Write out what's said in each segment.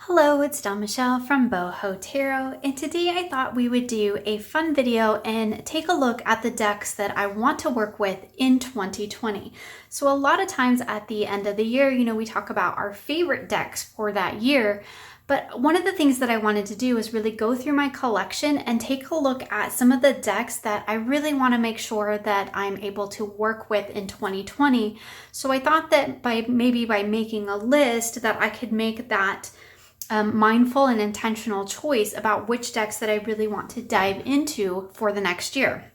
Hello, it's Dawn Michelle from Boho Tarot, and today I thought we would do a fun video and take a look at the decks that I want to work with in 2020. So a lot of times at the end of the year, we talk about our favorite decks for that year, but one of the things that I wanted to do is really go through my collection and take a look at some of the decks that I really want to make sure that I'm able to work with in 2020. So I thought that by making a list that I could make that mindful and intentional choice about which decks that I really want to dive into for the next year.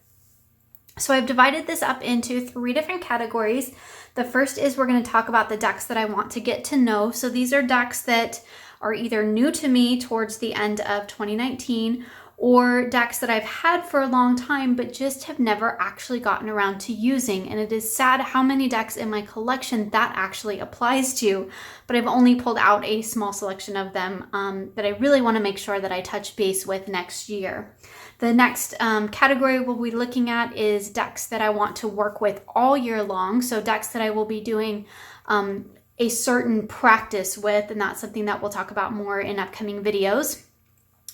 So I've divided this up into 3 different categories. The first is we're going to talk about the decks that I want to get to know. So these are decks that are either new to me towards the end of 2019 or decks that I've had for a long time but just have never actually gotten around to using. And it is sad how many decks in my collection that actually applies to, but I've only pulled out a small selection of them that I really want to make sure that I touch base with next year. The next category we'll be looking at is decks that I want to work with all year long. So decks that I will be doing a certain practice with, and that's something that we'll talk about more in upcoming videos.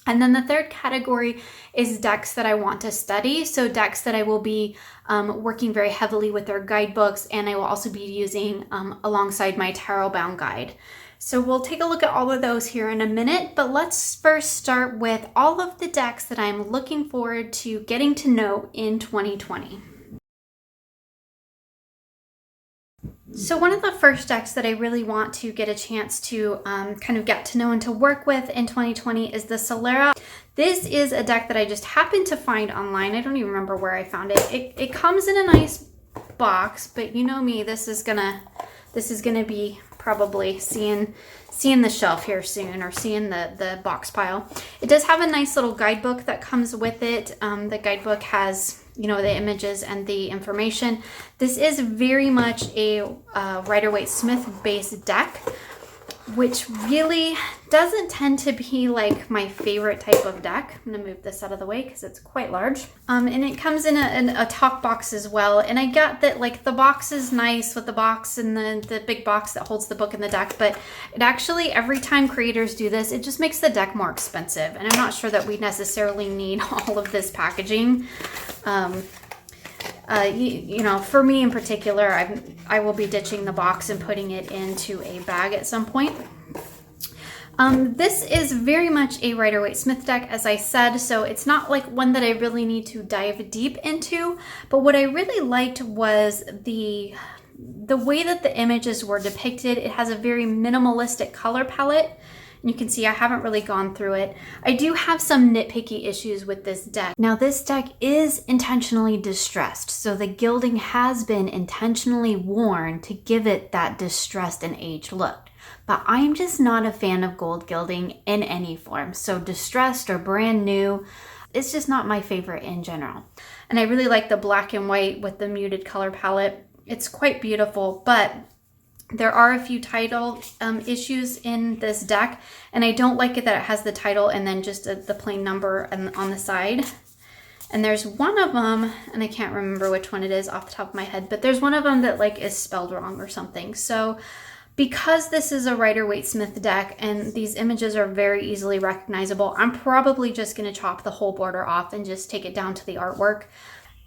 And then the third category is decks that I want to study. So decks that I will be working very heavily with their guidebooks, and I will also be using alongside my tarot bound guide. So we'll take a look at all of those here in a minute, but let's first start with all of the decks that I'm looking forward to getting to know in 2020. So one of the first decks that I really want to get a chance to kind of get to know and to work with in 2020 is the Salera. This is a deck that I just happened to find online. I don't even remember where I found it. It comes in a nice box, but you know me, this is gonna be probably seeing the shelf here soon, or seeing the box pile. It does have a nice little guidebook that comes with it. The guidebook has the images and the information. This is very much a Rider-Waite-Smith based deck, which really doesn't tend to be like my favorite type of deck. I'm gonna move this out of the way because it's quite large. And it comes in a talk box as well. And I get that like the box is nice with the box and the big box that holds the book in the deck, but it actually, every time creators do this, it just makes the deck more expensive. And I'm not sure that we necessarily need all of this packaging. For me in particular, I will be ditching the box and putting it into a bag at some point. This is very much a Rider-Waite-Smith deck, as I said, so it's not like one that I really need to dive deep into, but what I really liked was the way that the images were depicted. It has a very minimalistic color palette. You can see I haven't really gone through it. I do have some nitpicky issues with this deck. Now this deck is intentionally distressed, so the gilding has been intentionally worn to give it that distressed and aged look. But I'm just not a fan of gold gilding in any form. So distressed or brand new, it's just not my favorite in general. And I really like the black and white with the muted color palette. It's quite beautiful, but there are a few title issues in this deck, and I don't like it that it has the title and then just the plain number on the side. And there's one of them, and I can't remember which one it is off the top of my head, but there's one of them that like is spelled wrong or something. So because this is a Rider-Waite-Smith deck and these images are very easily recognizable, I'm probably just going to chop the whole border off and just take it down to the artwork.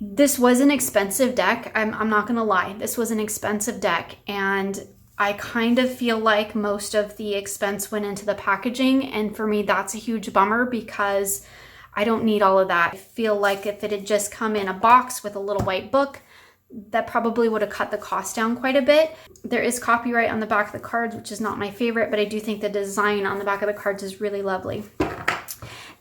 This was an expensive deck. I'm not going to lie. This was an expensive deck, and I kind of feel like most of the expense went into the packaging, and for me that's a huge bummer because I don't need all of that. I feel like if it had just come in a box with a little white book, that probably would have cut the cost down quite a bit. There is copyright on the back of the cards, which is not my favorite, but I do think the design on the back of the cards is really lovely.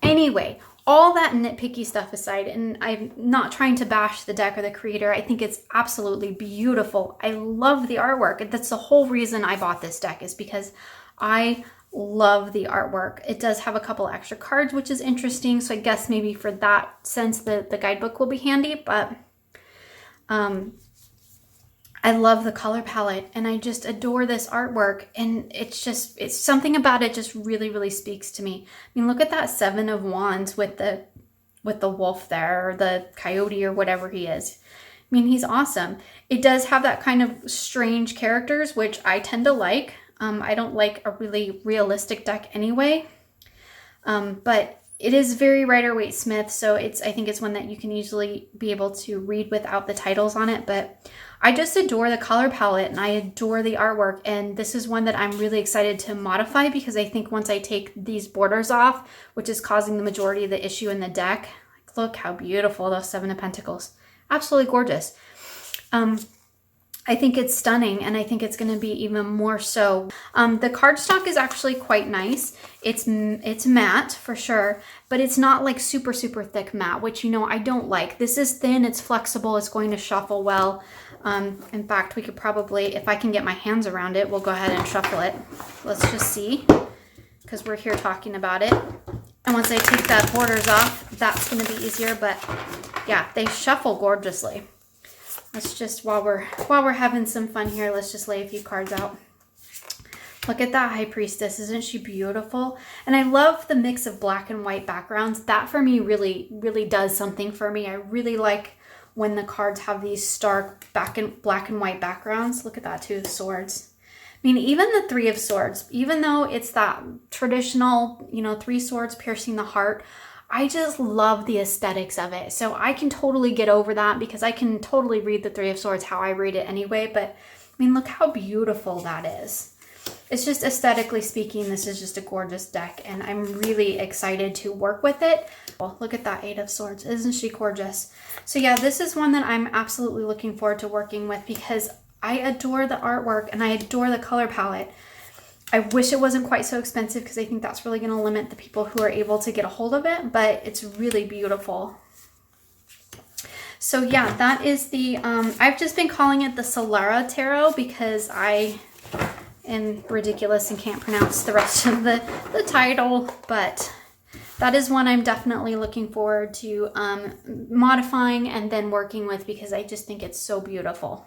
Anyway, all that nitpicky stuff aside, and I'm not trying to bash the deck or the creator, I think it's absolutely beautiful. I love the artwork. That's the whole reason I bought this deck, is because I love the artwork. It does have a couple extra cards, which is interesting. So I guess maybe for that sense, the guidebook will be handy, but I love the color palette and I just adore this artwork, and it's something about it just really, really speaks to me. I mean, look at that 7 of Wands with the wolf there, or the coyote or whatever he is. I mean, he's awesome. It does have that kind of strange characters, which I tend to like. I don't like a really realistic deck anyway, but it is very Rider-Waite-Smith, so I think it's one that you can easily be able to read without the titles on it. But I just adore the color palette and I adore the artwork, and this is one that I'm really excited to modify because I think once I take these borders off, which is causing the majority of the issue in the deck, like, look how beautiful those Seven of Pentacles. Absolutely gorgeous. I think it's stunning, and I think it's going to be even more so. The cardstock is actually quite nice. It's matte for sure, but it's not like super, super thick matte, which, you know, I don't like. This is thin, it's flexible, it's going to shuffle well. In fact, we could probably, if I can get my hands around it, we'll go ahead and shuffle it. Let's just see, because we're here talking about it. And once I take the borders off, that's going to be easier, but yeah, they shuffle gorgeously. Let's just, while we're having some fun here, let's just lay a few cards out. Look at that High Priestess. Isn't she beautiful? And I love the mix of black and white backgrounds. That for me really, really does something for me. I really like when the cards have these stark black and white backgrounds. Look at that, Two of Swords. I mean, even the Three of Swords, even though it's that traditional, you know, three swords piercing the heart, I just love the aesthetics of it. So I can totally get over that because I can totally read the Three of Swords how I read it anyway. But I mean, look how beautiful that is. It's just aesthetically speaking, this is just a gorgeous deck, and I'm really excited to work with it. Well, look at that Eight of Swords. Isn't she gorgeous? So yeah, this is one that I'm absolutely looking forward to working with because I adore the artwork and I adore the color palette. I wish it wasn't quite so expensive because I think that's really going to limit the people who are able to get a hold of it, but it's really beautiful. So yeah, that is the, I've just been calling it the Salera Tarot because I am ridiculous and can't pronounce the rest of the title, but that is one I'm definitely looking forward to modifying and then working with because I just think it's so beautiful.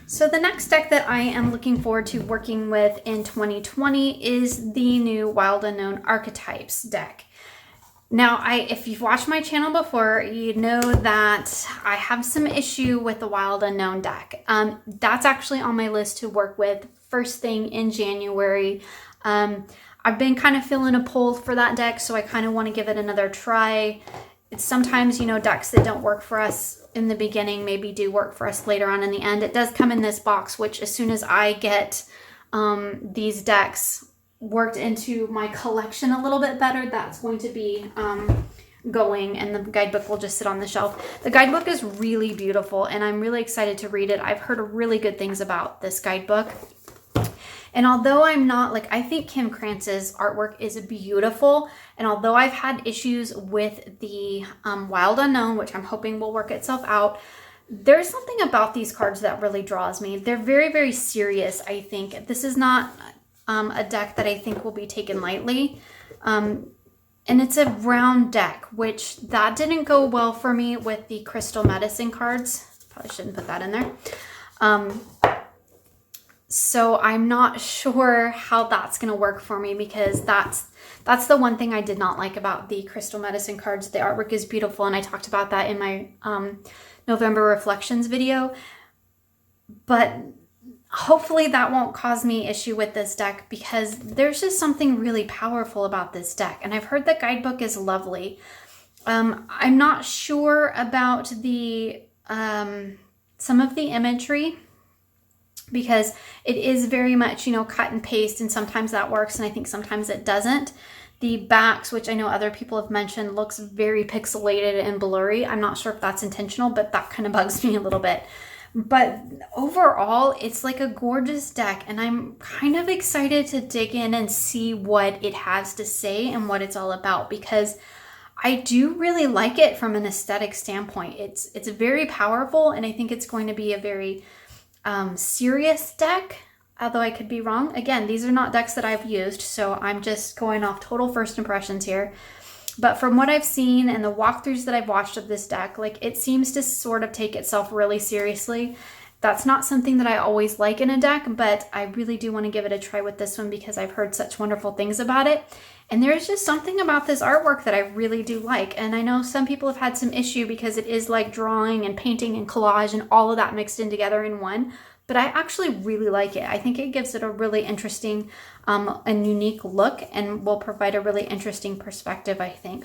So the next deck that I am looking forward to working with in 2020 is the new Wild Unknown Archetypes deck. Now, if you've watched my channel before, you know that I have some issue with the Wild Unknown deck. That's actually on my list to work with first thing in January. I've been kind of feeling a pull for that deck, so I kind of want to give it another try. It's sometimes, you know, decks that don't work for us in the beginning maybe do work for us later on in the end. It does come in this box, which as soon as I get these decks worked into my collection a little bit better, that's going to be going, and the guidebook will just sit on the shelf. The guidebook is really beautiful and I'm really excited to read it. I've heard really good things about this guidebook. And although I'm not, like, I think Kim Krantz's artwork is beautiful, and although I've had issues with the Wild Unknown, which I'm hoping will work itself out, there's something about these cards that really draws me. They're very, very serious, I think. This is not a deck that I think will be taken lightly. And it's a round deck, which that didn't go well for me with the Crystal Medicine cards. Probably shouldn't put that in there. So I'm not sure how that's going to work for me because that's the one thing I did not like about the Crystal Medicine cards. The artwork is beautiful, and I talked about that in my November Reflections video. But hopefully that won't cause me issue with this deck because there's just something really powerful about this deck. And I've heard the guidebook is lovely. I'm not sure about the some of the imagery, because it is very much, you know, cut and paste, and sometimes that works and I think sometimes it doesn't. The backs, which I know other people have mentioned, looks very pixelated and blurry. I'm not sure if that's intentional, but that kind of bugs me a little bit. But overall, it's like a gorgeous deck, and I'm kind of excited to dig in and see what it has to say and what it's all about, because I do really like it from an aesthetic standpoint. It's very powerful, and I think it's going to be a very serious deck, although I could be wrong. Again, these are not decks that I've used, so I'm just going off total first impressions here. But from what I've seen and the walkthroughs that I've watched of this deck, like, it seems to sort of take itself really seriously. That's not something that I always like in a deck, but I really do want to give it a try with this one because I've heard such wonderful things about it. And there's just something about this artwork that I really do like. And I know some people have had some issue because it is like drawing and painting and collage and all of that mixed in together in one. but I actually really like it. I think it gives it a really interesting and unique look, and will provide a really interesting perspective, I think.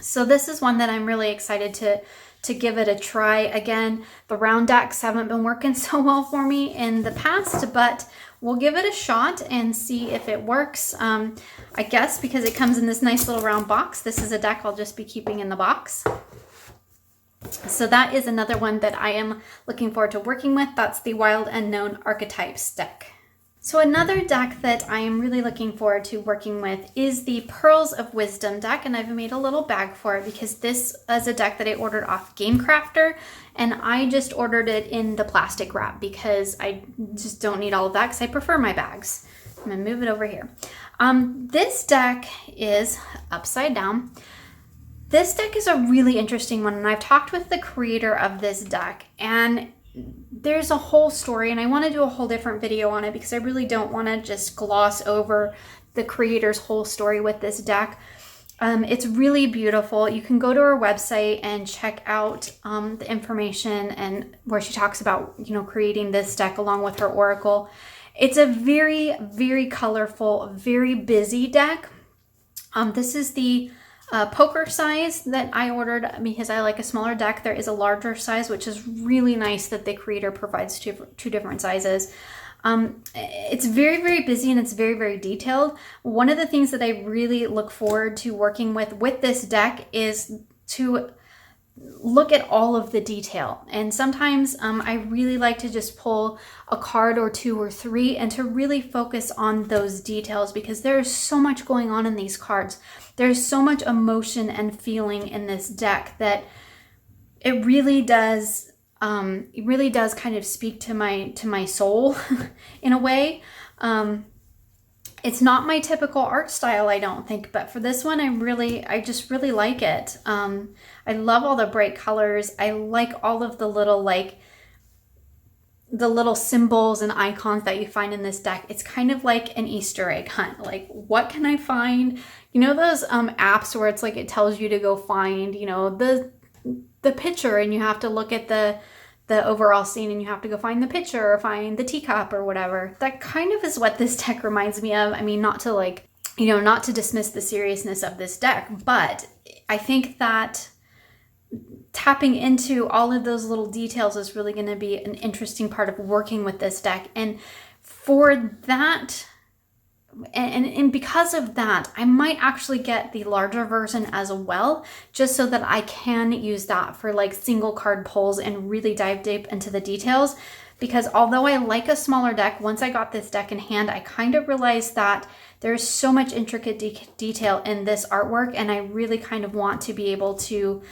So this is one that I'm really excited to give it a try. Again, the round decks haven't been working so well for me in the past, but we'll give it a shot and see if it works. I guess because it comes in this nice little round box, this is a deck I'll just be keeping in the box. So that is another one that I am looking forward to working with. That's the Wild Unknown Archetypes deck. So another deck that I am really looking forward to working with is the Pearls of Wisdom deck, and I've made a little bag for it because this is a deck that I ordered off Game Crafter, and I just ordered it in the plastic wrap because I just don't need all of that because I prefer my bags. I'm gonna move it over here. This deck is upside down. This deck is a really interesting one, and I've talked with the creator of this deck, and there's a whole story, and I want to do a whole different video on it because I really don't want to just gloss over the creator's whole story with this deck. It's really beautiful. You can go to her website and check out the information and where she talks about, you know, creating this deck along with her oracle. It's a very, very colorful, very busy deck. This is the poker size that I ordered because I like a smaller deck. There is a larger size, which is really nice that the creator provides two different sizes. It's very, very busy, and it's very, very detailed. One of the things that I really look forward to working with this deck is to look at all of the detail. And sometimes I really like to just pull a card or two or three and to really focus on those details, because there is so much going on in these cards. There's so much emotion and feeling in this deck that it really does kind of speak to my soul in a way. It's not my typical art style, I don't think, but for this one, I just really like it. I love all the bright colors. I like all of the little symbols and icons that you find in this deck. It's kind of like an Easter egg hunt. Like, what can I find? You know those apps where it's like it tells you to go find, you know, the picture, and you have to look at the overall scene, and you have to go find the picture or find the teacup or whatever. That kind of is what this deck reminds me of. I mean, not to dismiss the seriousness of this deck, but I think that tapping into all of those little details is really going to be an interesting part of working with this deck. And for that, and because of that, I might actually get the larger version as well, just so that I can use that for like single card pulls and really dive deep into the details. Because although I like a smaller deck, once I got this deck in hand, I kind of realized that there's so much intricate detail in this artwork, and I really kind of want to be able to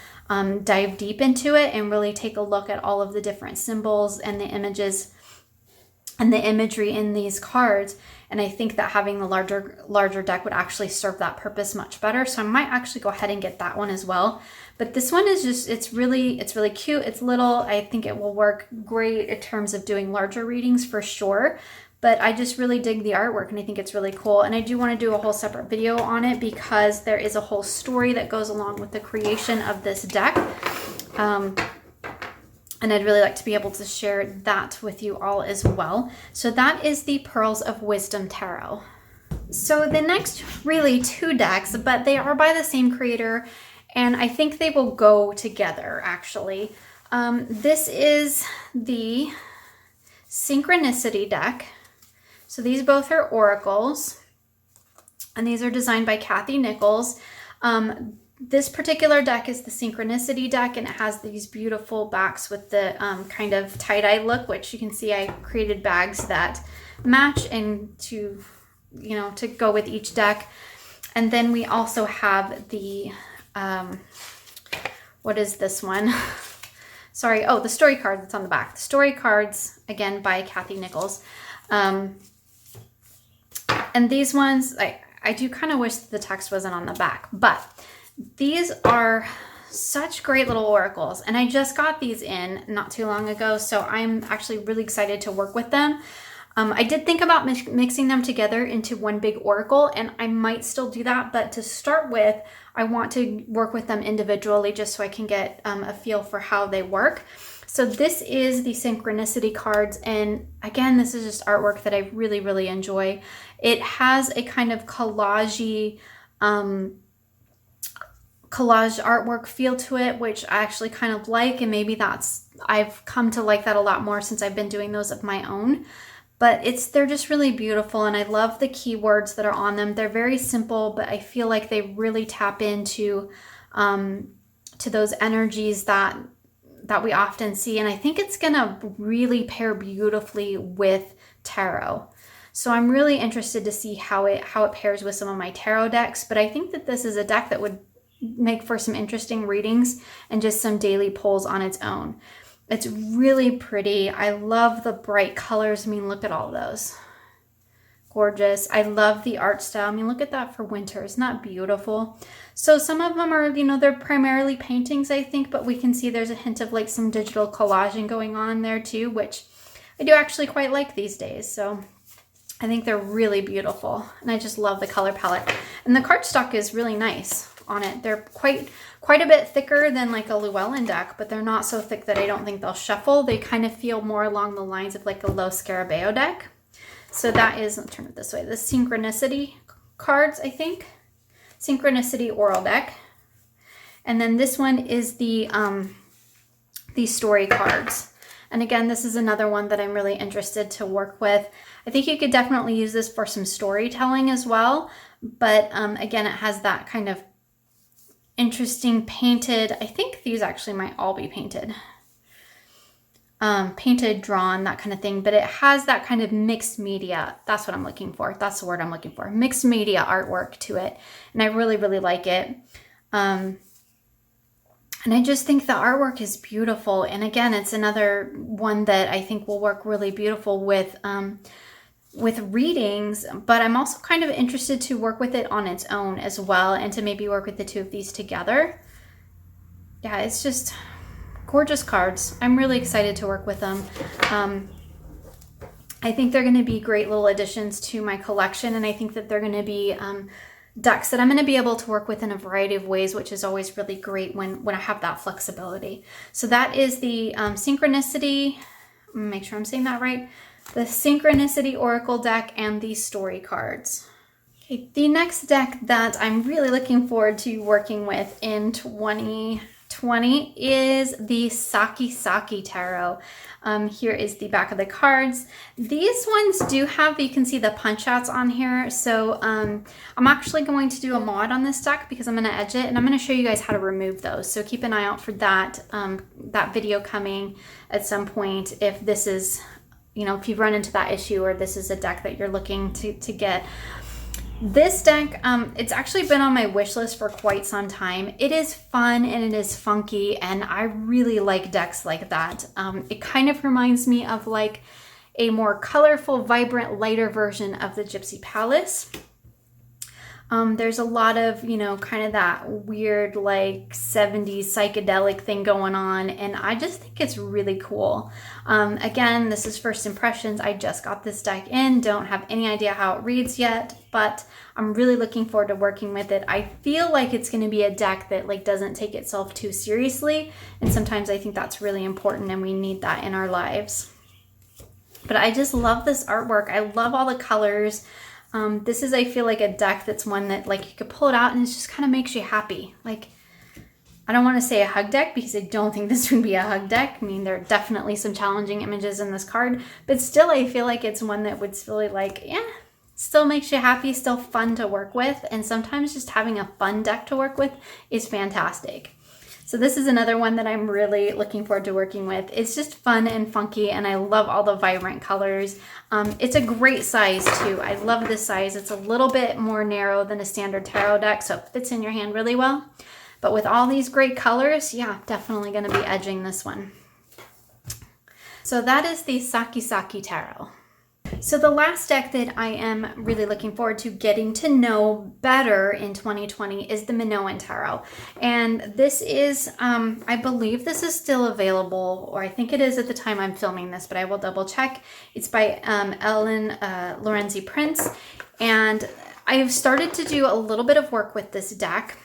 dive deep into it and really take a look at all of the different symbols and the images and the imagery in these cards. And I think that having the larger deck would actually serve that purpose much better. So I might actually go ahead and get that one as well. But this one is just, it's really cute. It's little. I think it will work great in terms of doing larger readings for sure. But I just really dig the artwork, and I think it's really cool. And I do want to do a whole separate video on it because there is a whole story that goes along with the creation of this deck. And I'd really like to be able to share that with you all as well. So that is the Pearls of Wisdom Tarot. So the next really two decks, but they are by the same creator, and I think they will go together actually. This is the Synchronicity deck. So these both are oracles, and these are designed by Kathy Nichols. This particular deck is the Synchronicity deck, and it has these beautiful backs with the kind of tie-dye look, which you can see I created bags that match and to go with each deck. And then we also have the, what is this one? Sorry, the story card that's on the back. The story cards, again, by Kathy Nichols. And these ones, I do kind of wish the text wasn't on the back, but these are such great little oracles, and I just got these in not too long ago, so I'm actually really excited to work with them. I did think about mixing them together into one big oracle, and I might still do that, but to start with, I want to work with them individually just so I can get a feel for how they work. So this is the Synchronicity cards, and again, this is just artwork that I really, really enjoy. It has a kind of collage artwork feel to it, which I actually kind of like, and maybe I've come to like that a lot more since I've been doing those of my own. But they're just really beautiful, and I love the keywords that are on them. They're very simple, but I feel like they really tap into to those energies that we often see, and I think it's gonna really pair beautifully with tarot. So I'm really interested to see how it pairs with some of my tarot decks, but I think that this is a deck that would make for some interesting readings and just some daily pulls on its own. It's really pretty. I love the bright colors. I mean, look at all those. Gorgeous. I love the art style. I mean, look at that for winter. Isn't that beautiful? So some of them are, they're primarily paintings, I think, but we can see there's a hint of like some digital collaging going on there too, which I do actually quite like these days. So I think they're really beautiful, and I just love the color palette. And the cardstock is really nice on it. They're quite a bit thicker than like a Llewellyn deck, but they're not so thick that I don't think they'll shuffle. They kind of feel more along the lines of like a low Scarabeo deck. So that is, let's turn it this way, the Synchronicity cards, I think. Synchronicity Oral deck. And then this one is the story cards. And again, this is another one that I'm really interested to work with. I think you could definitely use this for some storytelling as well. But again, it has that kind of interesting painted, I think these actually might all be painted. Painted, drawn, that kind of thing, but it has that kind of mixed media. That's what I'm looking for. That's the word I'm looking for. Mixed media artwork to it. And I really, really like it. And I just think the artwork is beautiful. And again, it's another one that I think will work really beautiful with readings, but I'm also kind of interested to work with it on its own as well, and to maybe work with the two of these together. Yeah, it's just gorgeous cards. I'm really excited to work with them. I think they're going to be great little additions to my collection, and I think that they're going to be decks that I'm going to be able to work with in a variety of ways, which is always really great when I have that flexibility. So that is the Synchronicity, make sure I'm saying that right, the Synchronicity Oracle deck and the story cards. Okay, the next deck that I'm really looking forward to working with in 2020 is the Saki Tarot. Here is the back of the cards. These ones do have, you can see the punch outs on here. So I'm actually going to do a mod on this deck because I'm going to edge it, and I'm going to show you guys how to remove those. So keep an eye out for that, that video coming at some point if this is, if you've run into that issue or this is a deck that you're looking to get. This deck, it's actually been on my wish list for quite some time. It is fun and it is funky, and I really like decks like that. It kind of reminds me of like a more colorful, vibrant, lighter version of the Gypsy Palace. There's a lot of, kind of that weird like 70s psychedelic thing going on, and I just think it's really cool. Again, this is first impressions. I just got this deck in, don't have any idea how it reads yet, but I'm really looking forward to working with it. I feel like it's going to be a deck that like doesn't take itself too seriously, and sometimes I think that's really important and we need that in our lives. But I just love this artwork. I love all the colors. This is, I feel like, a deck that's one that like you could pull it out and it just kind of makes you happy. Like, I don't want to say a hug deck because I don't think this would be a hug deck. I mean, there are definitely some challenging images in this card, but still I feel like it's one that would really like, still makes you happy, still fun to work with. And sometimes just having a fun deck to work with is fantastic. So this is another one that I'm really looking forward to working with. It's just fun and funky, and I love all the vibrant colors. It's a great size too. I love this size. It's a little bit more narrow than a standard tarot deck, so it fits in your hand really well. But with all these great colors, yeah, definitely going to be edging this one. So that is the Saki Tarot. So the last deck that I am really looking forward to getting to know better in 2020 is the Minoan Tarot. And this is, I believe this is still available, or I think it is at the time I'm filming this, but I will double check. It's by Ellen Lorenzi Prince. And I've started to do a little bit of work with this deck.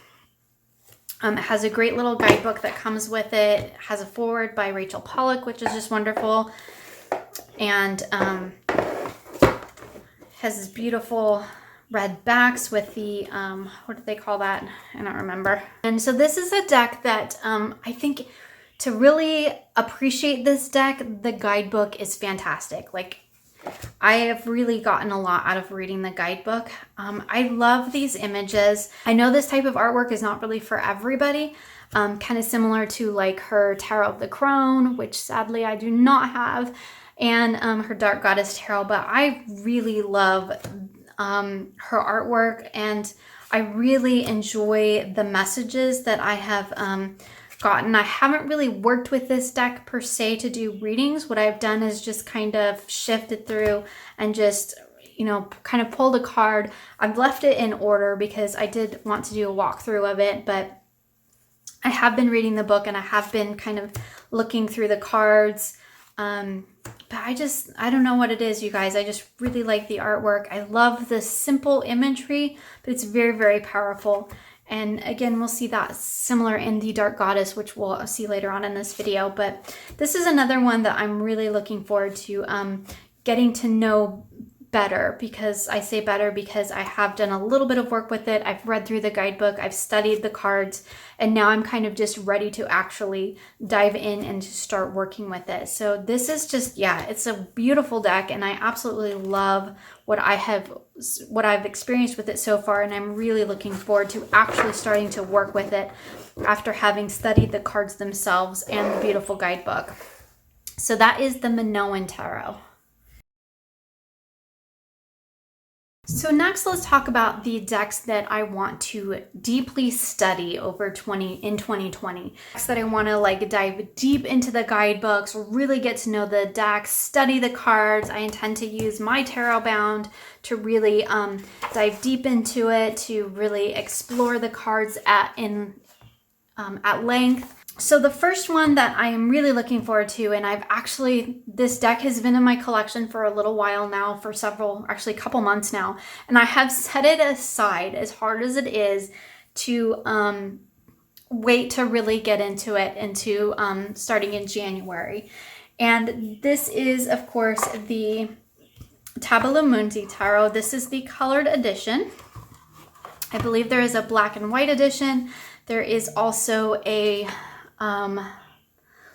It has a great little guidebook that comes with it. It has a foreword by Rachel Pollack, which is just wonderful. And has this beautiful red backs with the, what do they call that? I don't remember. And so this is a deck that I think to really appreciate this deck, the guidebook is fantastic. Like, I have really gotten a lot out of reading the guidebook. I love these images. I know this type of artwork is not really for everybody, kind of similar to like her Tarot of the Crone, which sadly I do not have, and her Dark Goddess Tarot, but I really love her artwork, and I really enjoy the messages that I have gotten. I haven't really worked with this deck per se to do readings. What I've done is just kind of shifted through and just, you know, kind of pulled a card. I've left it in order because I did want to do a walkthrough of it, but I have been reading the book and I have been kind of looking through the cards. But I don't know what it is, you guys. I just really like the artwork. I love the simple imagery, but it's very, very powerful. And again, we'll see that similar in the Dark Goddess, which we'll see later on in this video. But this is another one that I'm really looking forward to getting to know better, because I say better because I have done a little bit of work with it. I've read through the guidebook, I've studied the cards, and now I'm kind of just ready to actually dive in and start working with it. So this is just, yeah, it's a beautiful deck, and I absolutely love what I've experienced with it so far, and I'm really looking forward to actually starting to work with it after having studied the cards themselves and the beautiful guidebook. So that is the Minoan Tarot. So next, let's talk about the decks that I want to deeply study over 2020. Decks that I want to like dive deep into the guidebooks, really get to know the decks, study the cards. I intend to use my tarot bound to really dive deep into it, to really explore the cards at length. So the first one that I am really looking forward to, and this deck has been in my collection for a little while now, for a couple months now, and I have set it aside, as hard as it is, to wait to really get into it, starting in January. And this is, of course, the Tabula Mundi Tarot. This is the colored edition. I believe there is a black and white edition. There is also a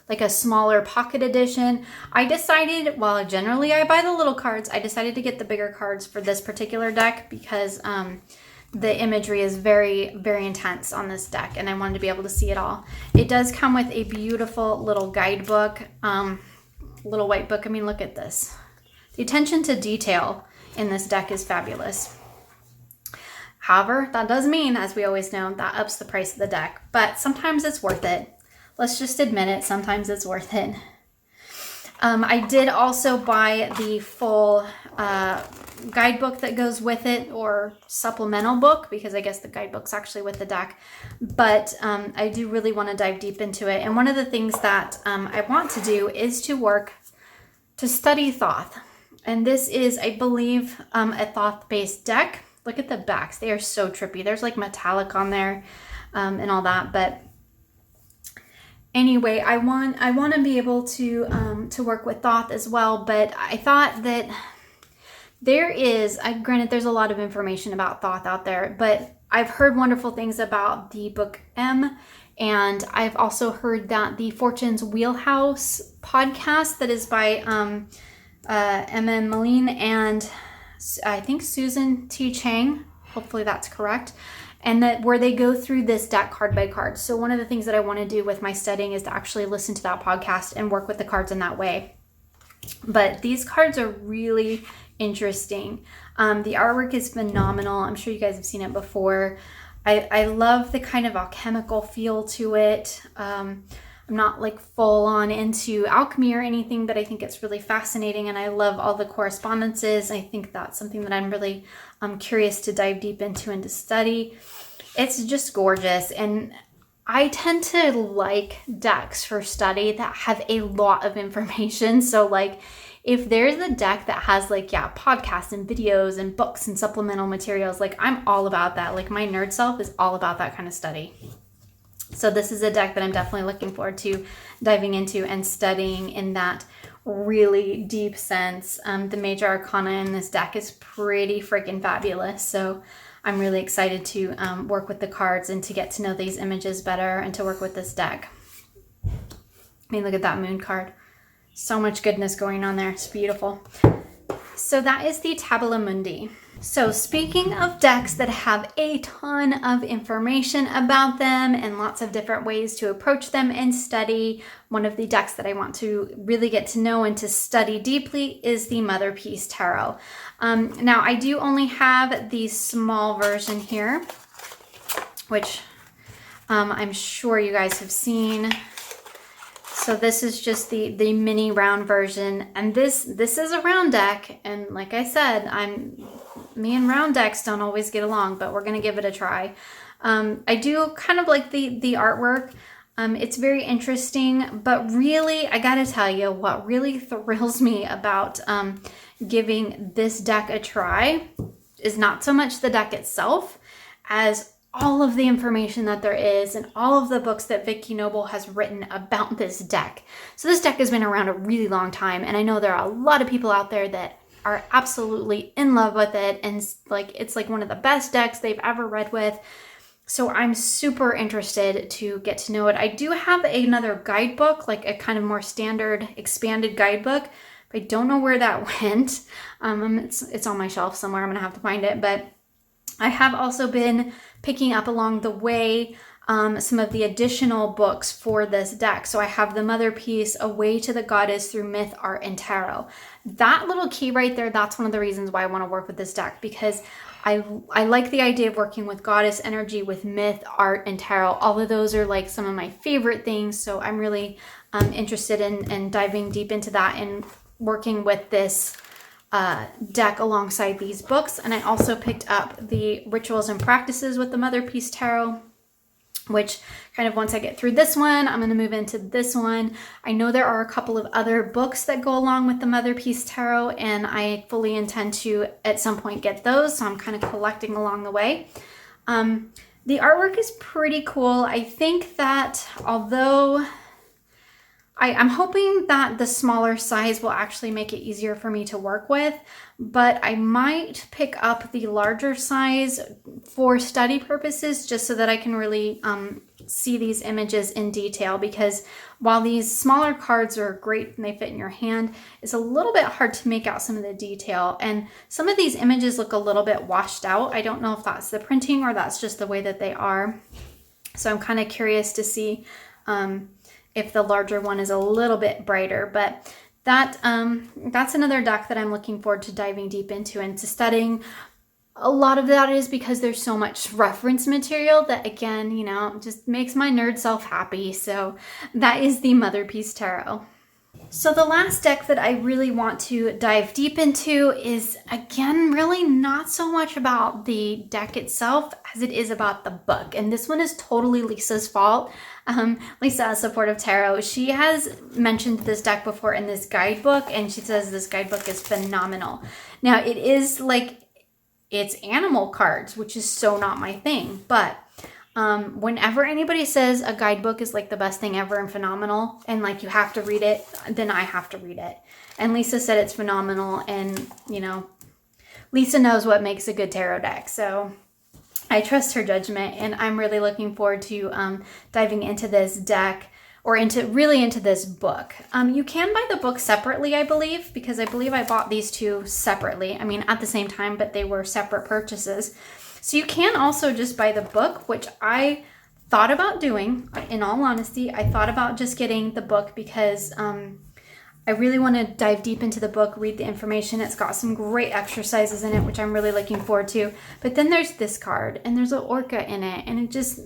like a smaller pocket edition. I decided, well, generally I buy the little cards. I decided to get the bigger cards for this particular deck because the imagery is very, very intense on this deck, and I wanted to be able to see it all. It does come with a beautiful little guidebook, little white book. I mean, look at this. The attention to detail in this deck is fabulous. However, that does mean, as we always know, that ups the price of the deck, but sometimes it's worth it. Let's just admit it, sometimes it's worth it. I did also buy the full guidebook that goes with it, or supplemental book, because I guess the guidebook's actually with the deck. But I do really want to dive deep into it. And one of the things that I want to do is to study Thoth. And this is, I believe, a Thoth-based deck. Look at the backs. They are so trippy. There's like metallic on there and all that. But anyway, I want to be able to work with Thoth as well, but I thought that granted there's a lot of information about Thoth out there, but I've heard wonderful things about the book M, and I've also heard that the Fortune's Wheelhouse podcast that is by M.M. Moline and I think Susan T. Chang, hopefully that's correct, and that where they go through this deck card by card. So one of the things that I want to do with my studying is to actually listen to that podcast and work with the cards in that way. But these cards are really interesting. The artwork is phenomenal. I'm sure you guys have seen it before. I love the kind of alchemical feel to it. I'm not like full on into alchemy or anything, but I think it's really fascinating, and I love all the correspondences. I think that's something that I'm really curious to dive deep into and to study. It's just gorgeous, and I tend to like decks for study that have a lot of information. So like if there's a deck that has like, yeah, podcasts and videos and books and supplemental materials, like I'm all about that. Like my nerd self is all about that kind of study. So this is a deck that I'm definitely looking forward to diving into and studying in that really deep sense. The major arcana in this deck is pretty freaking fabulous. So I'm really excited to work with the cards and to get to know these images better and to work with this deck. I mean, look at that moon card. So much goodness going on there. It's beautiful. So that is the Tabula Mundi. So speaking of decks that have a ton of information about them and lots of different ways to approach them and study, one of the decks that I want to really get to know and to study deeply is the Mother Peace Tarot. Now I do only have the small version here, which I'm sure you guys have seen. So this is just the mini round version, and this is a round deck, and like I said, me and round decks don't always get along, but we're gonna give it a try. I do kind of like the artwork. It's very interesting, but really, I gotta tell you, what really thrills me about giving this deck a try is not so much the deck itself as all of the information that there is and all of the books that Vicky Noble has written about this deck. So this deck has been around a really long time, and I know there are a lot of people out there that are absolutely in love with it, and it's like one of the best decks they've ever read with. So I'm super interested to get to know it. I do have another guidebook, like a kind of more standard expanded guidebook, but I don't know where that went. It's on my shelf somewhere. I'm gonna have to find it, but I have also been picking up along the way some of the additional books for this deck. So I have the Mother Peace, A Way to the Goddess Through Myth, Art, and Tarot. That little key right there, that's one of the reasons why I want to work with this deck, because I like the idea of working with goddess energy, with myth, art, and tarot. All of those are like some of my favorite things. So I'm really interested in diving deep into that and working with this deck alongside these books. And I also picked up the Rituals and Practices with the Mother Peace Tarot, which kind of once I get through this one, I'm going to move into this one. I know there are a couple of other books that go along with the Mother Peace Tarot, and I fully intend to at some point get those, so I'm kind of collecting along the way. The artwork is pretty cool. I think that although I'm hoping that the smaller size will actually make it easier for me to work with, but I might pick up the larger size for study purposes, just so that I can really see these images in detail, because while these smaller cards are great and they fit in your hand, it's a little bit hard to make out some of the detail. And some of these images look a little bit washed out. I don't know if that's the printing or that's just the way that they are. So I'm kind of curious to see if the larger one is a little bit brighter, but that's another deck that I'm looking forward to diving deep into and to studying. A lot of that is because there's so much reference material that, again, you know, just makes my nerd self happy. So that is the Mother Peace Tarot. So the last deck that I really want to dive deep into is, again, really not so much about the deck itself as it is about the book. And this one is totally Lisa's fault. Lisa, Supportive Tarot, she has mentioned this deck before in this guidebook, and she says this guidebook is phenomenal. Now, it is like, it's animal cards, which is so not my thing, but whenever anybody says a guidebook is like the best thing ever and phenomenal, and like you have to read it, then I have to read it. And Lisa said it's phenomenal, and you know, Lisa knows what makes a good tarot deck, so I trust her judgment, and I'm really looking forward to diving into this deck, or into this book. You can buy the book separately, I believe, because I believe I bought these two separately. I mean, at the same time, but they were separate purchases. So you can also just buy the book, which I thought about doing. In all honesty, I thought about just getting the book because I really want to dive deep into the book, read the information. It's got some great exercises in it, which I'm really looking forward to. But then there's this card, and there's an orca in it, and it just,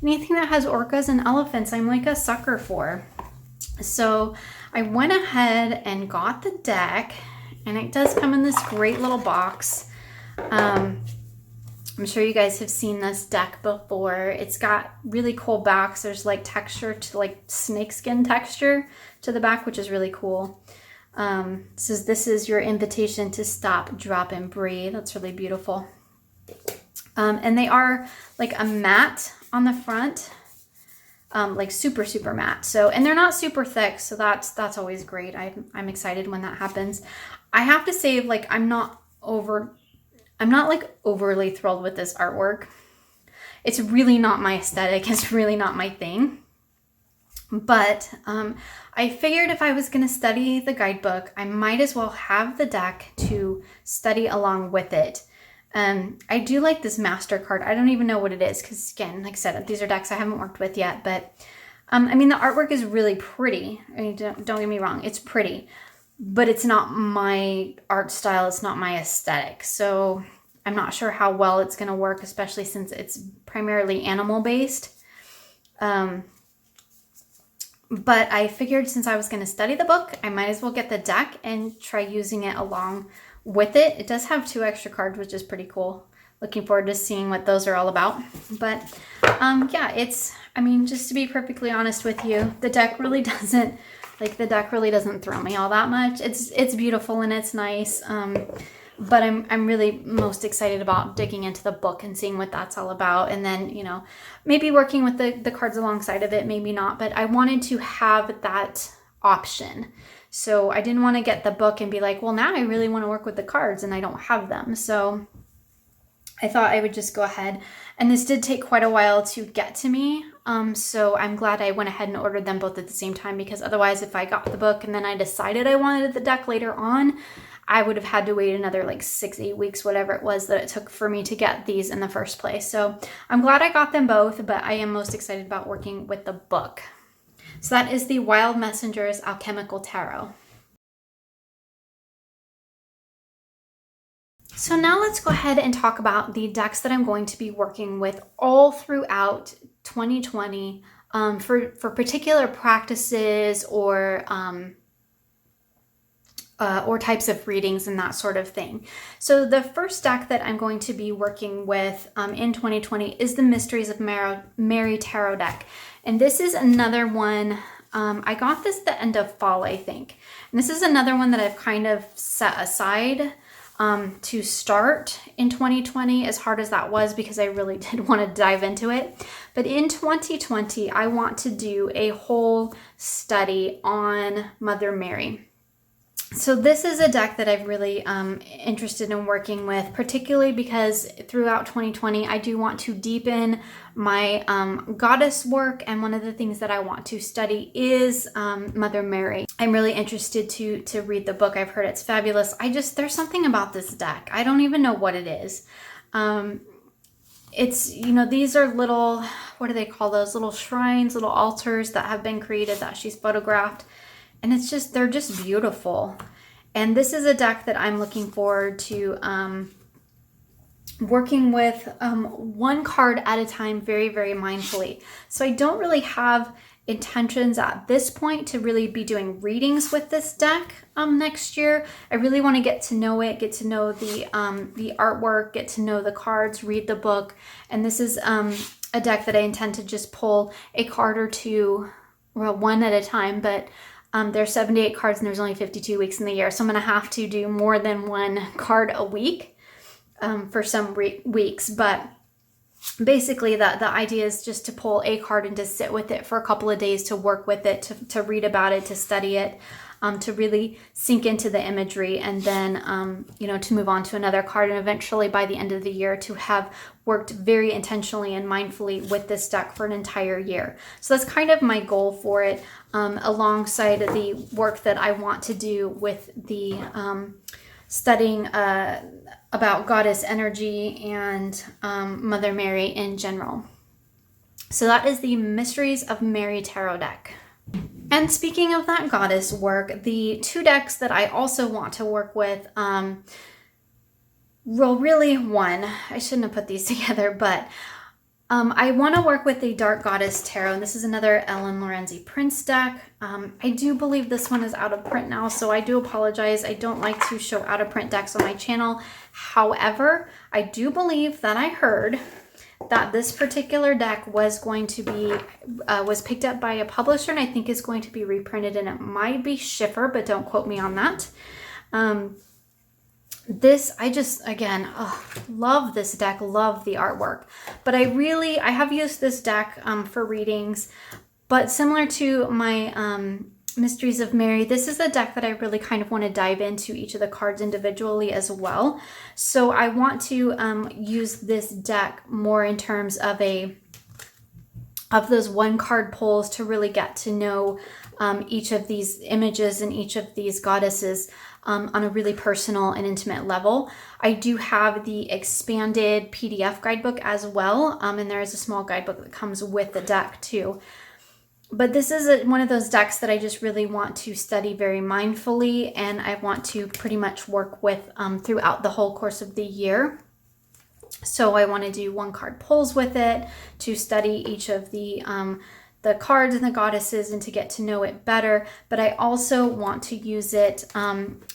anything that has orcas and elephants, I'm like a sucker for. So I went ahead and got the deck, and it does come in this great little box. I'm sure you guys have seen this deck before. It's got really cool backs. There's like texture to like snakeskin texture to the back, which is really cool. Says this is your invitation to stop, drop, and breathe. That's really beautiful. And they are like a mat on the front. like super, super matte. So, and they're not super thick, so that's always great. I'm excited when that happens. I have to say, like, I'm not like overly thrilled with this artwork. It's really not my aesthetic. It's really not my thing. But I figured if I was going to study the guidebook, I might as well have the deck to study along with it. I do like this master card. I don't even know what it is because, again, like I said, these are decks I haven't worked with yet. But I mean, the artwork is really pretty. I mean, don't get me wrong, it's pretty, but it's not my art style. It's not my aesthetic. So I'm not sure how well it's going to work, especially since it's primarily animal based. But I figured since I was going to study the book, I might as well get the deck and try using it along with it. It does have 2 extra cards, which is pretty cool. Looking forward to seeing what those are all about. But yeah, I mean, just to be perfectly honest with you, the deck really doesn't thrill me all that much. It's beautiful and it's nice. But I'm really most excited about digging into the book and seeing what that's all about. And then, you know, maybe working with the cards alongside of it, maybe not. But I wanted to have that option. So I didn't want to get the book and be like, well, now I really want to work with the cards and I don't have them. So I thought I would just go ahead. And this did take quite a while to get to me. So I'm glad I went ahead and ordered them both at the same time, because otherwise if I got the book and then I decided I wanted the deck later on, I would have had to wait another like 6-8 weeks, whatever it was that it took for me to get these in the first place. So I'm glad I got them both, but I am most excited about working with the book. So that is the Wild Messengers Alchemical Tarot. So now let's go ahead and talk about the decks that I'm going to be working with all throughout 2020 for particular practices or types of readings and that sort of thing. So the first deck that I'm going to be working with in 2020 is the Mysteries of Mary Tarot deck. And this is another one, I got this at the end of fall, I think. And this is another one that I've kind of set aside to start in 2020, as hard as that was, because I really did want to dive into it. But in 2020, I want to do a whole study on Mother Mary. So this is a deck that I'm really interested in working with, particularly because throughout 2020, I do want to deepen my goddess work. And one of the things that I want to study is Mother Mary. I'm really interested to read the book. I've heard it's fabulous. There's something about this deck. I don't even know what it is. It's, you know, these are little, what do they call those? Little shrines, little altars that have been created that she's photographed. And they're just beautiful. And this is a deck that I'm looking forward to working with one card at a time, very, very mindfully. So I don't really have intentions at this point to really be doing readings with this deck next year. I really want to get to know it, get to know the artwork, get to know the cards, read the book. And this is a deck that I intend to just pull a card or two, well, one at a time, but there's 78 cards and there's only 52 weeks in the year. So I'm going to have to do more than one card a week for some weeks. But basically the idea is just to pull a card and to sit with it for a couple of days, to work with it, to read about it, to study it, to really sink into the imagery, and then, you know, to move on to another card. And eventually by the end of the year to have worked very intentionally and mindfully with this deck for an entire year. So that's kind of my goal for it, alongside the work that I want to do with the studying about goddess energy and Mother Mary in general. So that is the Mysteries of Mary Tarot deck. And speaking of that goddess work, the 2 decks that I also want to work with, well, really one, I shouldn't have put these together, but I want to work with the Dark Goddess Tarot. And this is another Ellen Lorenzi Prince deck. I do believe this one is out of print now, so I do apologize. I don't like to show out of print decks on my channel. However, I do believe that I heard that this particular deck was going to be, was picked up by a publisher, and I think is going to be reprinted, and it might be Schiffer, but don't quote me on that. I just, again, love this deck, love the artwork. But I have used this deck for readings, But similar to my Mysteries of Mary, this is a deck that I really kind of want to dive into each of the cards individually as well. So I want to use this deck more in terms of those one card pulls to really get to know each of these images and each of these goddesses on a really personal and intimate level. I do have the expanded PDF guidebook as well, and there is a small guidebook that comes with the deck too. But this is one of those decks that I just really want to study very mindfully, and I want to pretty much work with throughout the whole course of the year. So I want to do one card pulls with it to study each of the cards and the goddesses and to get to know it better. But I also want to use it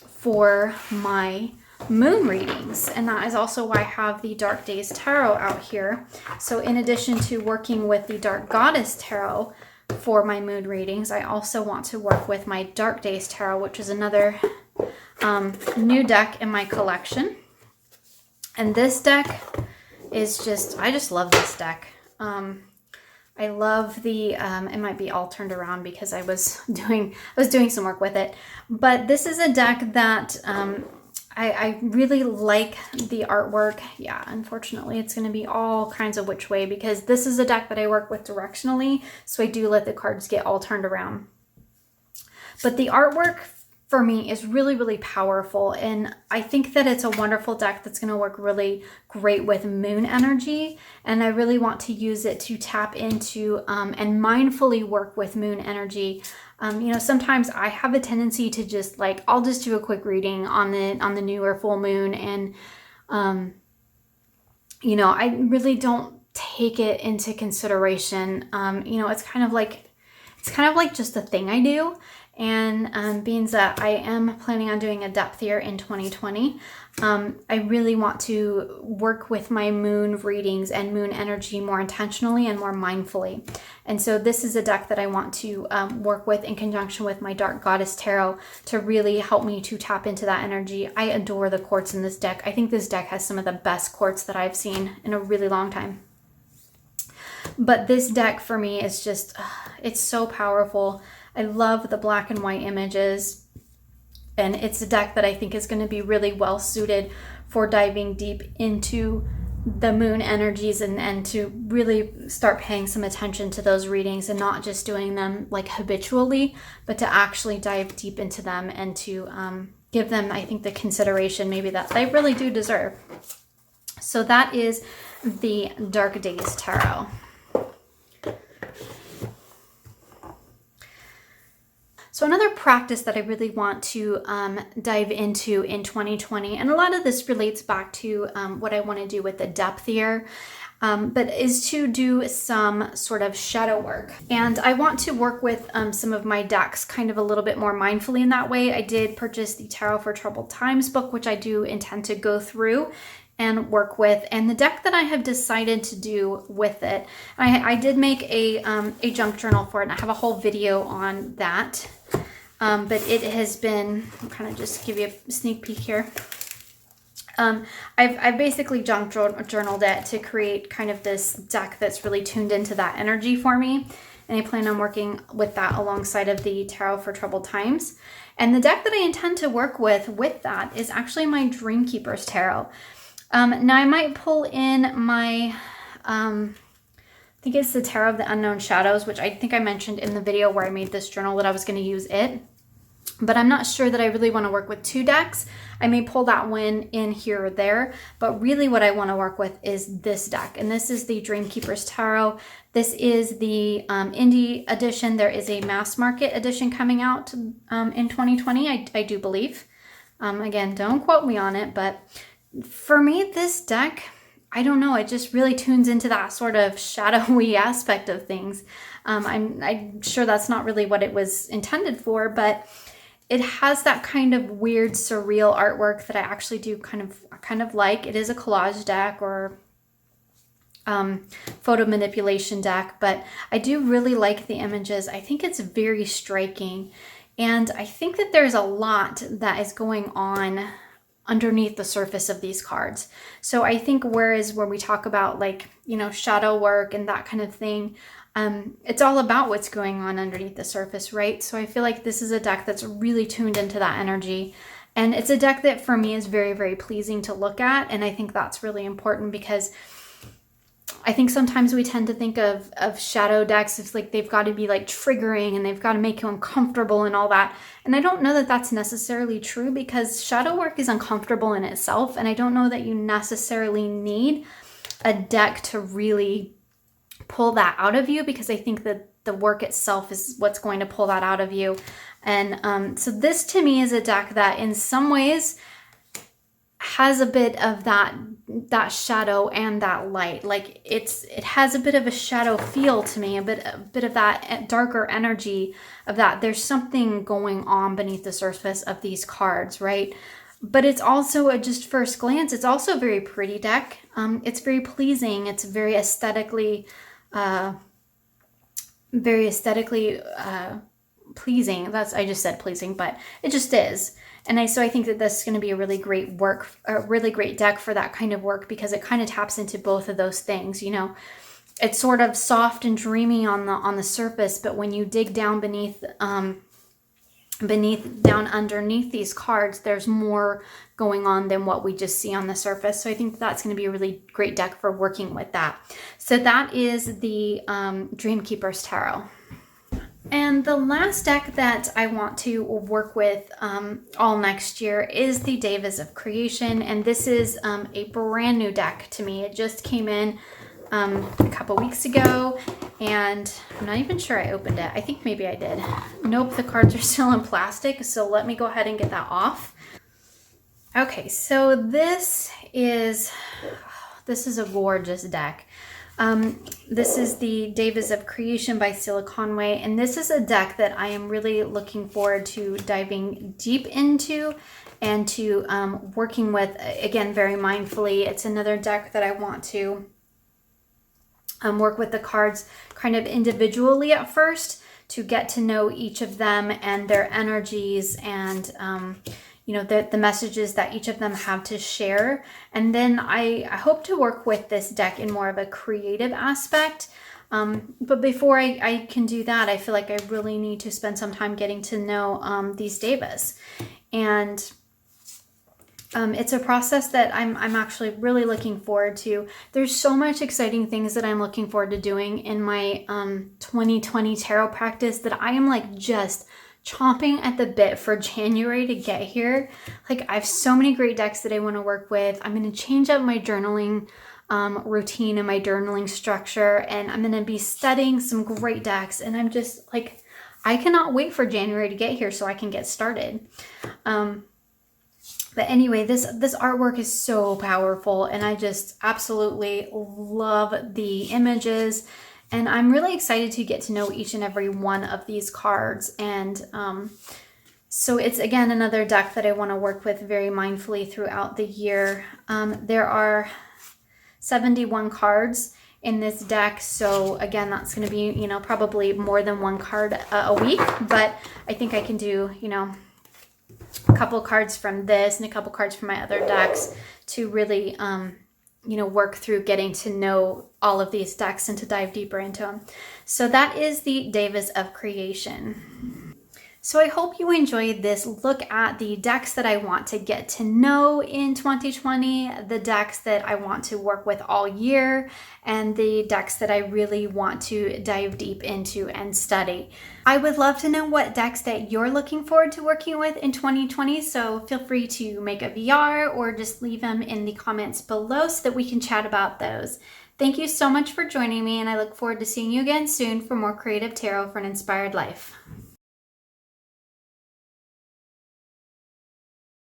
for my moon readings, and that is also why I have the Dark Days Tarot out here. So in addition to working with the Dark Goddess Tarot for my moon readings, I also want to work with my Dark Days Tarot, which is another new deck in my collection. And this deck is just, I just love this deck. I love the, it might be all turned around because I was doing some work with it, but this is a deck that I really like the artwork. Yeah, unfortunately it's going to be all kinds of which way because this is a deck that I work with directionally, so I do let the cards get all turned around. But the artwork for me is really, really powerful, and I think that it's a wonderful deck that's going to work really great with moon energy, and I really want to use it to tap into and mindfully work with moon energy. You know, sometimes I have a tendency to just like, I'll just do a quick reading on the new or full moon, and you know, I really don't take it into consideration. You know, it's kind of like just a thing I do. And being that I am planning on doing a depth year in 2020, I really want to work with my moon readings and moon energy more intentionally and more mindfully. And so this is a deck that I want to work with in conjunction with my Dark Goddess Tarot to really help me to tap into that energy. I adore the quartz in this deck. I think this deck has some of the best quartz that I've seen in a really long time. But this deck for me is just, it's so powerful. I love the black and white images, and it's a deck that I think is going to be really well suited for diving deep into the moon energies and to really start paying some attention to those readings and not just doing them like habitually, but to actually dive deep into them and to give them, I think, the consideration maybe that they really do deserve. So that is the Dark Days Tarot. So another practice that I really want to dive into in 2020, and a lot of this relates back to what I want to do with the depth year, but is to do some sort of shadow work. And I want to work with some of my decks kind of a little bit more mindfully in that way. I did purchase the Tarot for Troubled Times book, which I do intend to go through and work with, and the deck that I have decided to do with it, I did make a junk journal for it, and I have a whole video on that. But it has been, I'll kind of just give you a sneak peek here. I've basically junk journaled it to create kind of this deck that's really tuned into that energy for me. And I plan on working with that alongside of the Tarot for Troubled Times. And the deck that I intend to work with that is actually my Dreamkeepers Tarot. Now I might pull in my, I think it's the Tarot of the Unknown Shadows, which I think I mentioned in the video where I made this journal that I was going to use it. But I'm not sure that I really want to work with two decks. I may pull that one in here or there, but really what I want to work with is this deck. And this is the Dreamkeepers Tarot. This is the indie edition. There is a mass market edition coming out in 2020, I do believe. Again, don't quote me on it, but for me, this deck, I don't know, it just really tunes into that sort of shadowy aspect of things. I'm sure that's not really what it was intended for, but it has that kind of weird, surreal artwork that I actually do kind of like. It is a collage deck or photo manipulation deck, but I do really like the images. I think it's very striking, and I think that there's a lot that is going on underneath the surface of these cards. So I think whereas when we talk about like, you know, shadow work and that kind of thing, it's all about what's going on underneath the surface, right? So I feel like this is a deck that's really tuned into that energy. And it's a deck that for me is very, very pleasing to look at. And I think that's really important because I think sometimes we tend to think of shadow decks as like they've got to be like triggering and they've got to make you uncomfortable and all that. And I don't know that that's necessarily true, because shadow work is uncomfortable in itself. And I don't know that you necessarily need a deck to really pull that out of you, because I think that the work itself is what's going to pull that out of you. And so this to me is a deck that in some ways has a bit of that shadow and that light. Like it has a bit of a shadow feel to me, a bit of that darker energy of that. There's something going on beneath the surface of these cards, right? But it's also, just first glance, it's also a very pretty deck. It's very pleasing. It's very aesthetically pleasing. I just said pleasing, but it just is. And so I think that this is going to be a really great deck for that kind of work, because it kind of taps into both of those things. You know, it's sort of soft and dreamy on the surface, but when you dig down down underneath these cards, there's more going on than what we just see on the surface. So I think that's going to be a really great deck for working with that. So that is the Dreamkeepers Tarot. And the last deck that I want to work with all next year is the Devas of Creation. And this is a brand new deck to me. It just came in a couple weeks ago, and I'm not even sure I opened it. I think maybe I did. Nope, the cards are still in plastic, so let me go ahead and get that off. Okay, so this is a gorgeous deck. This is the Devas of Creation by Sila Conway, and this is a deck that I am really looking forward to diving deep into and to working with, again, very mindfully. It's another deck that I want to work with the cards kind of individually at first, to get to know each of them and their energies and you know, the messages that each of them have to share. And then I hope to work with this deck in more of a creative aspect. But before I can do that, I feel like I really need to spend some time getting to know these devas. And it's a process that I'm actually really looking forward to. There's so much exciting things that I'm looking forward to doing in my 2020 tarot practice that I am like just chomping at the bit for January to get here. Like, I have so many great decks that I want to work with. I'm going to change up my journaling routine and my journaling structure, and I'm going to be studying some great decks, and I'm just like, I cannot wait for January to get here so I can get started. But anyway, this artwork is so powerful, and I just absolutely love the images. And I'm really excited to get to know each and every one of these cards. And so it's, again, another deck that I want to work with very mindfully throughout the year. There are 71 cards in this deck. So again, that's going to be, you know, probably more than one card a week. But I think I can do, you know, a couple cards from this and a couple cards from my other decks to really you know, work through getting to know all of these decks and to dive deeper into them. So that is the Devas of Creation. So I hope you enjoyed this look at the decks that I want to get to know in 2020, the decks that I want to work with all year, and the decks that I really want to dive deep into and study. I would love to know what decks that you're looking forward to working with in 2020, so feel free to make a VR or just leave them in the comments below so that we can chat about those. Thank you so much for joining me, and I look forward to seeing you again soon for more creative tarot for an inspired life.